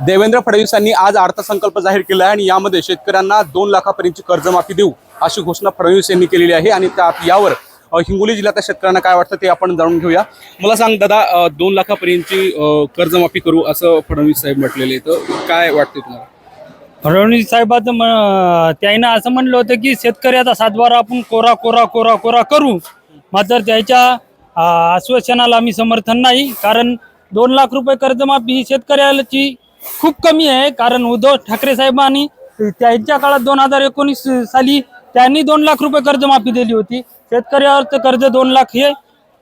देवेंद्र फडणवीसांनी आज अर्थसंकल्प जाहीर केला आहे आणि यामध्ये शेतकऱ्यांना 2 लाखापर्यंतची कर्जमाफी देऊ अशी घोषणा फडणवीस यांनी केलेली आहे। आणि यावर हिंगोली जिल्ह्यातल्या शेतकऱ्यांना काय वाटतं ते आपण जाणून घेऊया। मला सांग दादा, 2 लाखापर्यंतची कर्जमाफी करू असं फडणवीस साहेब म्हटलेले, तर काय वाटते तुम्हाला? फडणवीस साहेबांचं त्यानं असं म्हणलं होतं की शेतकऱ्याचा सातबारा आपण कोरा कोरा कोरा कोरा करू, मात्र त्याच्या आश्वासनाला आम्ही समर्थन नाही। कारण 2 लाख रुपये कर्जमाफी ही शेतकऱ्याची खूप कमी आहे। कारण उद्धव ठाकरे साहेबांनी त्यांच्या काळात 2019 साली त्यांनी 2 लाख रुपये कर्जमाफी दिली होती। शेतकऱ्यावरचं कर्ज 2 लाख हे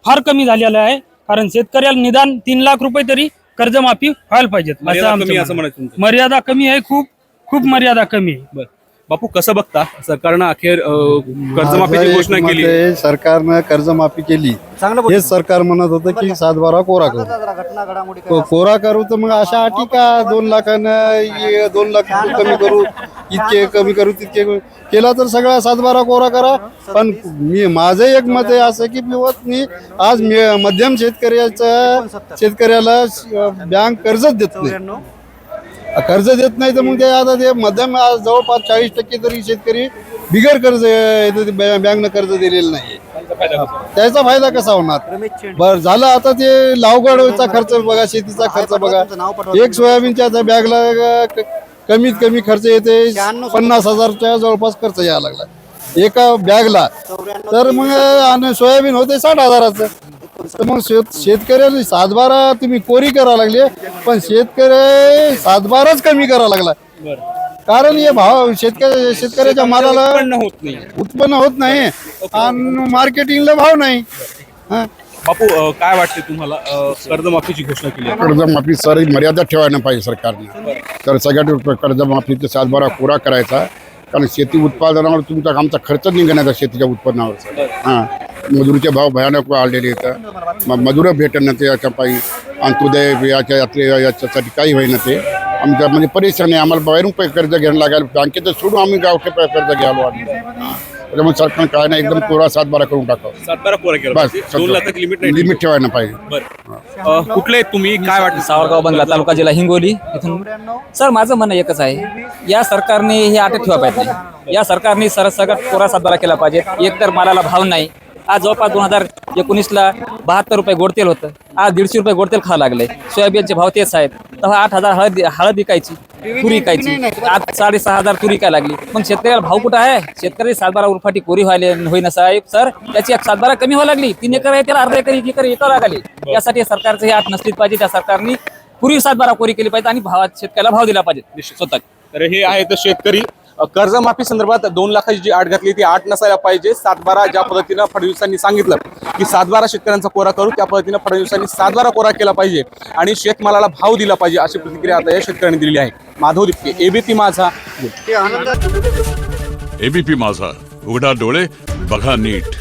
फार कमी झालेलं आहे। कारण शेतकऱ्याला निदान 3 लाख रुपये तरी कर्जमाफी व्हायला पाहिजेत। मर्यादा कमी आहे, खूप खूप मर्यादा कमी आहे। बापू, कसं बघता? सरकारनं अखेर कर्जमाफीची घोषणा केली। सरकारनं कर्जमाफी केली, हेच सरकार म्हणत होतं की 7/12 कोरा करू, कोरा करू। तर मग अशा अटी का 2 लाखानं 2 लाख कमी करू, इतके कमी करू, तितके केला तर सगळा 7/12 कोरा करा। पण माझं एक मत आहे असं की मी आज मध्यम शेतकऱ्याला बँक कर्जच देत नाही, कर्ज देत नाही। तर मग ते आता ते मध्यम जवळपास 40% तरी शेतकरी बिगर कर्ज बँकनं कर्ज दिलेलं नाही, त्याचा फायदा कसा होणार? बर झालं, आता ते लावगडचा खर्च बघा, शेतीचा खर्च बघा। एक सोयाबीनच्या आता बॅगला कमीत कमी खर्च येते 50,000च्या जवळपास खर्च यायला लागला एका बॅगला। तर मग सोयाबीन होते 60,000चं। तर मग शेतकऱ्याला 7/12 तुम्ही कोरी करा लागले, पण शेतकरी 7/12च कमी करा लागला। कारण हे भाव शेतकऱ्याच्या मालाला उत्पन्न होत नाही आणि मार्केटिंगला भाव नाही। बापू, काय वाटते तुम्हाला? कर्जमाफीची घोषणा केली, कर्जमाफी सर मर्यादा ठेवायला पाहिजे सरकारने। तर सगळ्यात कर्जमाफीचा 7/12 कोरा करायचा, कारण शेती उत्पादनावर आमचा खर्च निघण्याचा शेतीच्या उत्पन्नावर। मजुरीचे भाव भयानक वाढलेले आहेत, मजुरं भेटत नव्हते याच्या पायी, अंत्योदय याच्यासाठी काही होईना ते आमच्या म्हणजे परेशानी। आम्हाला बाहेरून कर्ज घ्यायला लागेल, बँकेत सोडून आम्ही गावचे कर्ज घ्यायला वाटलं। त्याच्यामुळे सरकार काय नाही, एकदम कोरा 7/12 करून टाकावं, 7/12 कोरा केला, बस 2 लाखाची लिमिट ठेवायला पाहिजे। कुठले तुम्ही, काय वाटतं? सावरगाव बंगला, तालुका जिल्हा हिंगोली इथून। सर, माझं म्हणणं एकच आहे, या सरकारने हे अटक ठेवा पाहिजे। या सरकारने सगळ्यात कोरा 7/12 केला पाहिजे। एक तर मालाला भाव नाही। आज जवळपास 2019ला 72 रुपये गोडतेल होतं, आज 150 रुपये गोडतेल खावं लागलंय। सोयाबीनचे भाव तेच आहेत। तेव्हा 8,000 हळद विकायची, तुरी विकायची, आज 6,500 तुरी काय लागली। मग शेतकऱ्याला भाव कुठं आहे? शेतकरी 7/12 उरफाटी कोरी होईना साहेब। सर, त्याची 7/12 कमी व्हायला लागली, 3 एकर आहे त्याला अर्धा एकर 1 एकर एका लागली। यासाठी सरकारचं हे अट नसलीच पाहिजे। त्या सरकारने पूर्वी 7/12 कोरी केली पाहिजे आणि शेतकऱ्याला भाव दिला पाहिजे स्वतः। तर हे आहे तर शेतकरी कर्जमाफी संदर्भात 2 लाखाची जी आट घातली ती आट नसायला पाहिजे। 7/12 ज्या पद्धतीनं फडणवीसांनी सांगितलं की 7/12 शेतकऱ्यांचा कोरा करू, त्या पद्धतीनं फडणवीसांनी 7/12 कोरा केला पाहिजे आणि शेतमालाला भाव दिला पाहिजे, अशी प्रतिक्रिया आता या शेतकऱ्यांनी दिलेली आहे। माधव दिपके, एबीपी माझा। एबीपी माझा, उघडा डोळे बघा नीट।